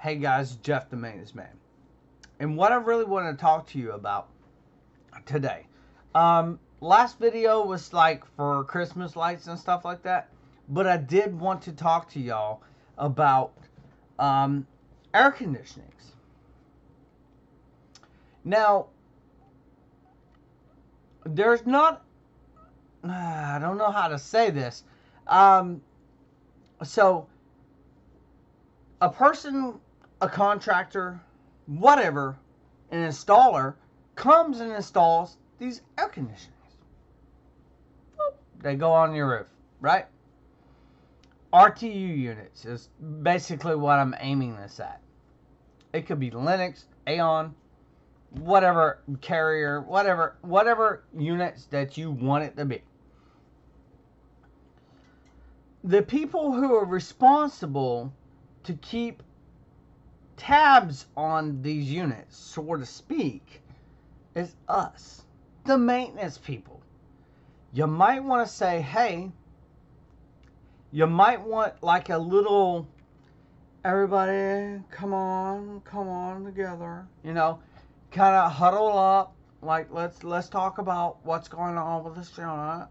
Hey guys, Jeff the Maintenance Man. And what I really want to talk to you about today. Last video was like for Christmas lights and stuff like that. But I did want to talk to y'all about air conditionings. Now, there's not, I don't know how to say this. So, a person, a contractor, whatever, an installer, comes and installs these air conditioners. They go on your roof, right? RTU units is basically what I'm aiming this at. It could be Linux, Aeon, whatever carrier, whatever units that you want it to be. The people who are responsible to keep tabs on these units, so to speak, is us, the maintenance people. You might want to say, hey, you might want like a little, everybody, come on together, you know, kind of huddle up, like let's talk about what's going on with this unit,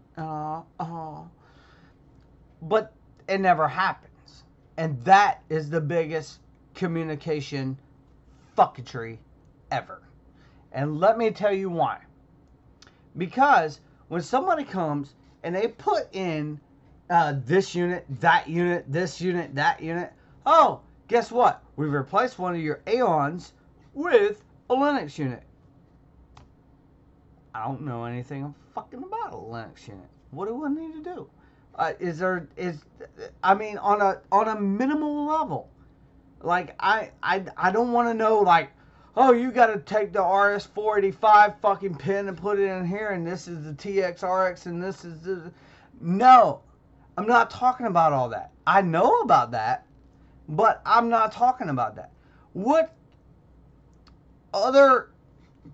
but it never happens, and that is the biggest communication fucketry ever. And let me tell you why. Because when somebody comes and they put in this unit, that unit, this unit, that unit, oh, guess what? We've replaced one of your Aeons with a Linux unit. I don't know anything fucking about a Linux unit. What do I need to do? I mean, on a minimal level, like I don't want to know, like, oh, you got to take the RS-485 fucking pin and put it in here, and this is the TXRX, and this is the... No, I'm not talking about all that. I know about that, but I'm not talking about that. What other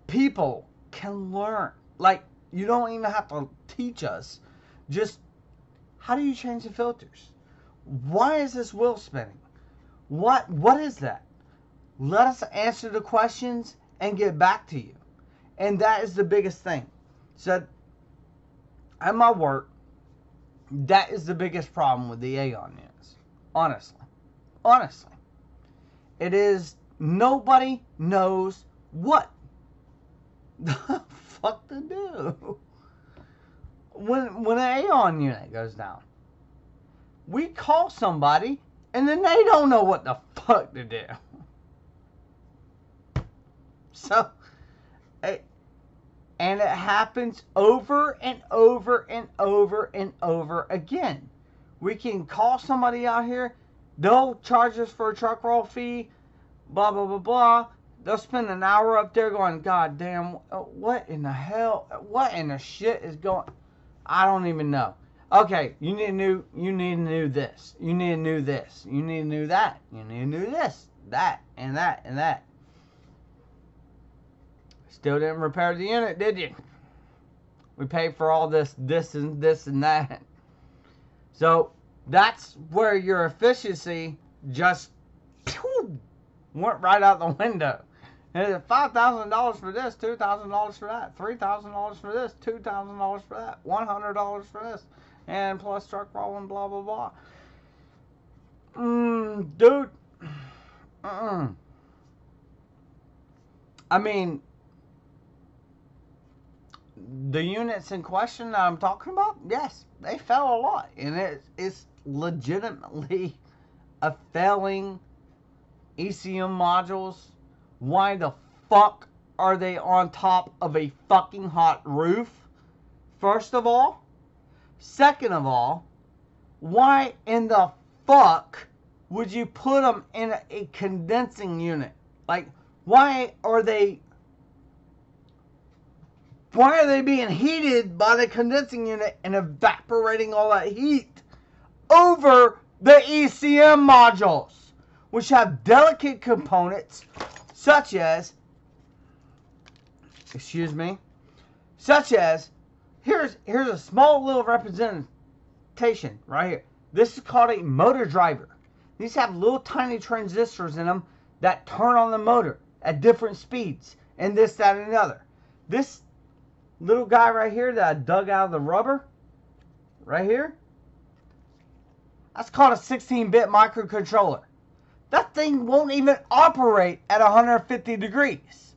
people can learn? Like, you don't even have to teach us. Just, how do you change the filters? Why is this wheel spinning? What is that? Let us answer the questions and get back to you. And that is the biggest thing. So, at my work, that is the biggest problem with the Aeon units. Honestly. It is, nobody knows what the fuck to do. When an Aeon unit goes down, we call somebody and then they don't know what the fuck to do. So, and it happens over and over and over and over again. We can call somebody out here. They'll charge us for a truck roll fee. Blah, blah, blah, blah. They'll spend an hour up there going, God damn, what in the hell? What in the shit is going... I don't even know. Okay, you need to know this. You need to know this. You need to know that. You need to know this, that, and that, and that. Still didn't repair the unit, did you? We paid for all this and this and that. So, that's where your efficiency just went right out the window. And it's $5,000 for this, $2,000 for that, $3,000 for this, $2,000 for that, $100 for this, and plus truck roll and blah, blah, blah. Dude. I mean, the units in question that I'm talking about, yes, they fell a lot. And it's legitimately a failing ECM modules. Why the fuck are they on top of a fucking hot roof? First of all. Second of all, why in the fuck would you put them in a condensing unit? Like, why are they being heated by the condensing unit and evaporating all that heat over the ECM modules, which have delicate components such as, here's a small little representation right here. This is called a motor driver. These have little tiny transistors in them that turn on the motor at different speeds and this, that, and the other. This little guy right here that I dug out of the rubber, right here, that's called a 16-bit microcontroller. That thing won't even operate at 150 degrees.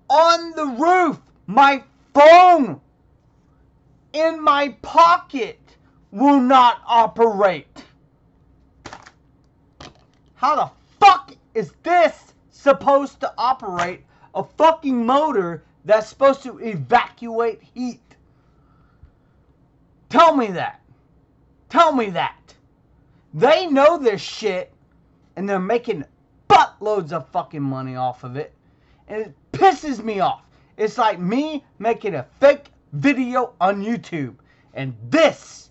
On the roof, my phone in my pocket will not operate. How the fuck is this supposed to operate a fucking motor that's supposed to evacuate heat? Tell me that. Tell me that. They know this shit, and they're making buttloads of fucking money off of it. And it pisses me off. It's like me making a fake video on YouTube. And this,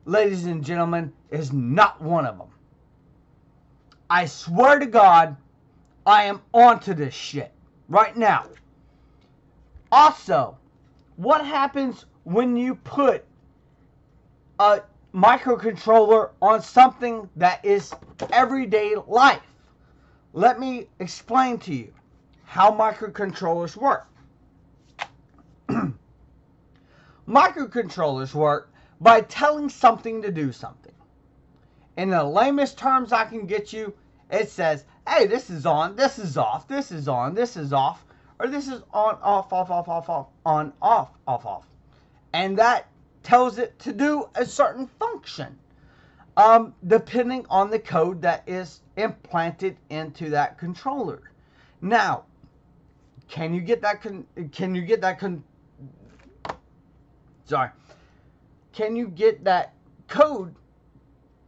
ladies and gentlemen, is not one of them. I swear to God, I am onto this shit right now. Also, what happens when you put a microcontroller on something that is everyday life? Let me explain to you how microcontrollers work. Microcontrollers work by telling something to do something. In the lamest terms I can get you, it says, hey, this is on, this is off, this is on, this is off, or this is on, off, off, off, off, off, on, off, off, off. And that tells it to do a certain function, depending on the code that is implanted into that controller. Now, can you get that code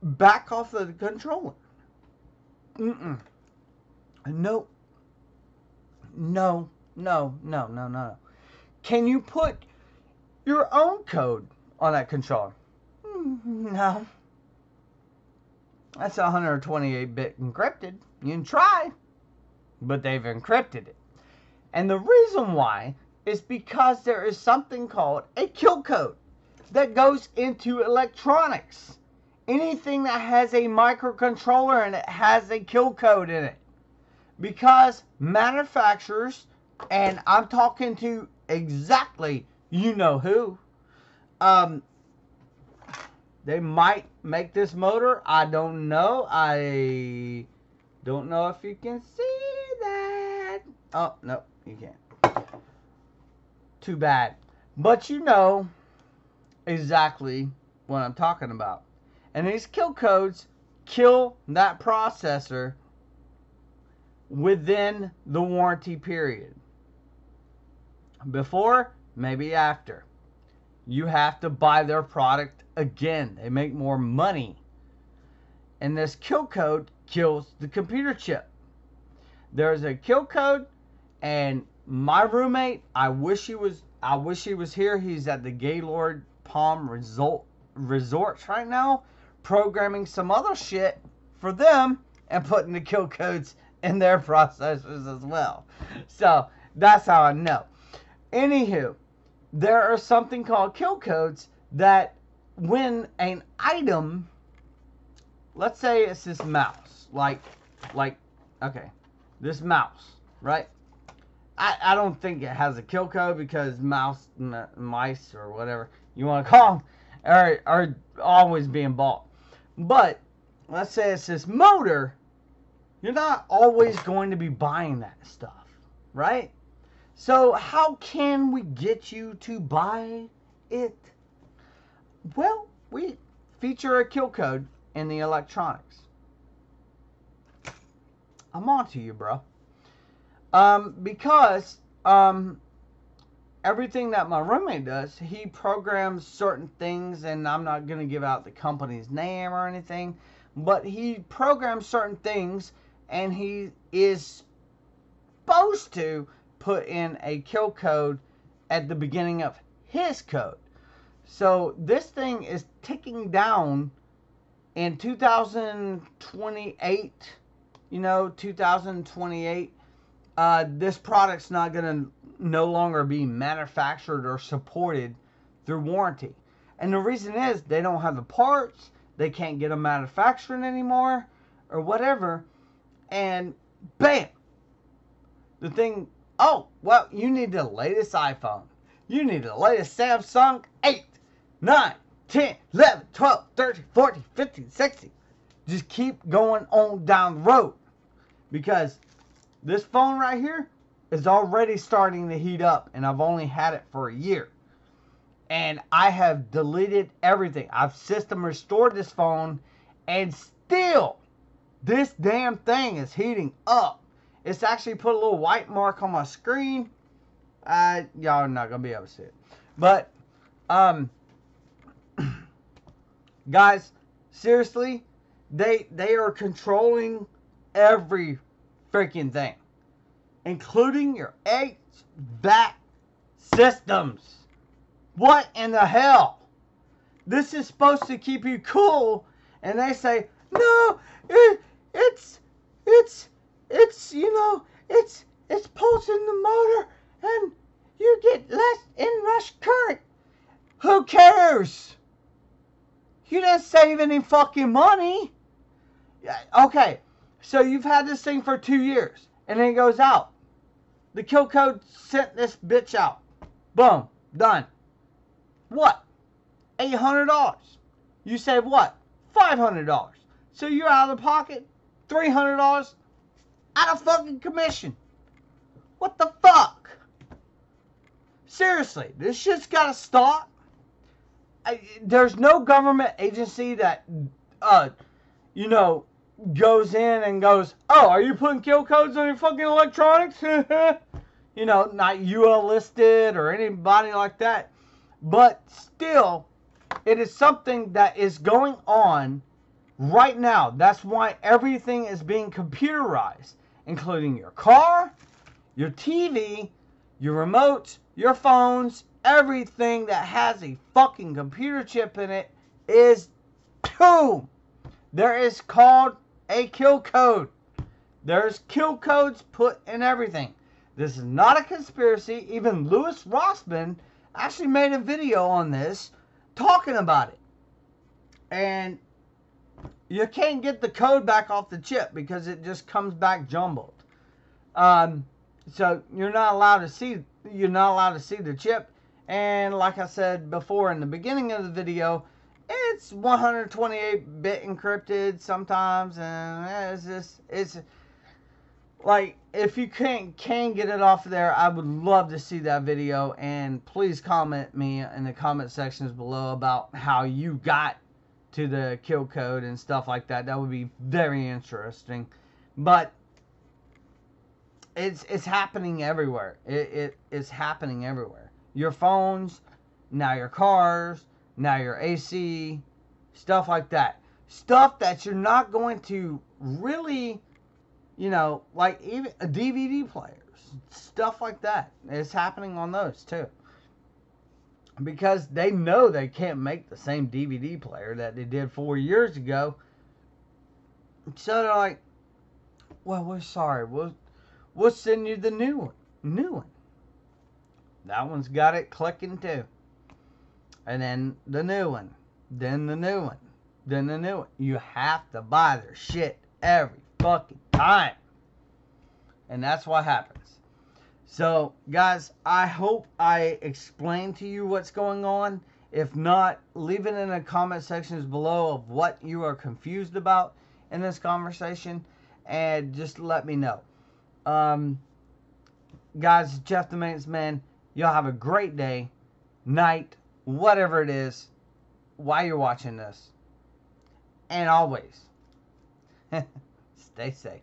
back off of the controller? No. No. Can you put your own code on that controller? No. That's 128-bit encrypted. You can try, but they've encrypted it. And the reason why is because there is something called a kill code that goes into electronics. Anything that has a microcontroller and it has a kill code in it. Because manufacturers, and I'm talking to exactly you know who, they might make this motor. I don't know. I don't know if you can see that. Oh, no, you can't. Too bad. But you know exactly what I'm talking about. And these kill codes kill that processor within the warranty period. Before, maybe after. You have to buy their product again. They make more money. And this kill code kills the computer chip. There's a kill code, and my roommate, I wish he was here. He's at the Gaylord Palm Resorts right now, programming some other shit for them and putting the kill codes in their processors as well. So that's how I know. Anywho, there are something called kill codes that when an item, let's say it's this mouse, okay, this mouse, right? I don't think it has a kill code because mice or whatever you want to call them are always being bought. But let's say it's this motor, you're not always going to be buying that stuff, right? So how can we get you to buy it? Well, we feature a kill code in the electronics. I'm on to you, bro. Because everything that my roommate does, he programs certain things, and I'm not going to give out the company's name or anything, but he programs certain things, and he is supposed to put in a kill code at the beginning of his code. So this thing is ticking down in 2028, 2028. This product's not going to no longer be manufactured or supported through warranty. And the reason is they don't have the parts, they can't get them manufactured anymore, or whatever. And Bam! The thing, oh, well, you need the latest iPhone. You need the latest Samsung 8, 9, 10, 11, 12, 13, 14, 15, 16. Just keep going on down the road. Because this phone right here is already starting to heat up. And I've only had it for a year. And I have deleted everything. I've system restored this phone. And still, this damn thing is heating up. It's actually put a little white mark on my screen. Y'all are not going to be able to see it. But, guys, seriously, they are controlling every freaking thing. Including your HVAC systems. What in the hell? This is supposed to keep you cool. And they say, no, it's pulsing the motor and you get less inrush current. Who cares? You didn't save any fucking money. Okay, so you've had this thing for 2 years and then it goes out. The kill code sent this bitch out. Boom, done. What? $800. You save what? $500. So you're out of the pocket $300 out of fucking commission. What the fuck? Seriously, this shit's gotta stop. There's no government agency that, goes in and goes, oh, are you putting kill codes on your fucking electronics? Not UL listed or anybody like that. But still, it is something that is going on right now. That's why everything is being computerized, including your car, your TV, your remotes, your phones, everything that has a fucking computer chip in it is doomed. There is called a kill code. There's kill codes put in everything. This is not a conspiracy. Even Louis Rossman actually made a video on this talking about it. And you can't get the code back off the chip because it just comes back jumbled. So you're not allowed to see the chip. And like I said before in the beginning of the video, it's 128-bit encrypted sometimes, and it's like, if you can get it off of there, I would love to see that video. And please comment me in the comment sections below about how you got to the kill code and stuff like that. That would be very interesting. But it's happening everywhere. It's happening everywhere. Your phones, now your cars, now your AC, stuff like that. Stuff that you're not going to really, like even DVD players, stuff like that. It's happening on those too. Because they know they can't make the same DVD player that they did 4 years ago. So they're like, well, we're sorry. We'll send you the new one. That one's got it clicking too. And then the new one. Then the new one. Then the new one. You have to buy their shit every fucking time. And that's what happens. So, guys, I hope I explained to you what's going on. If not, leave it in the comment sections below of what you are confused about in this conversation. And just let me know. Guys, Jeff the Maintenance Man. Y'all have a great day, night, whatever it is, while you're watching this. And always, stay safe.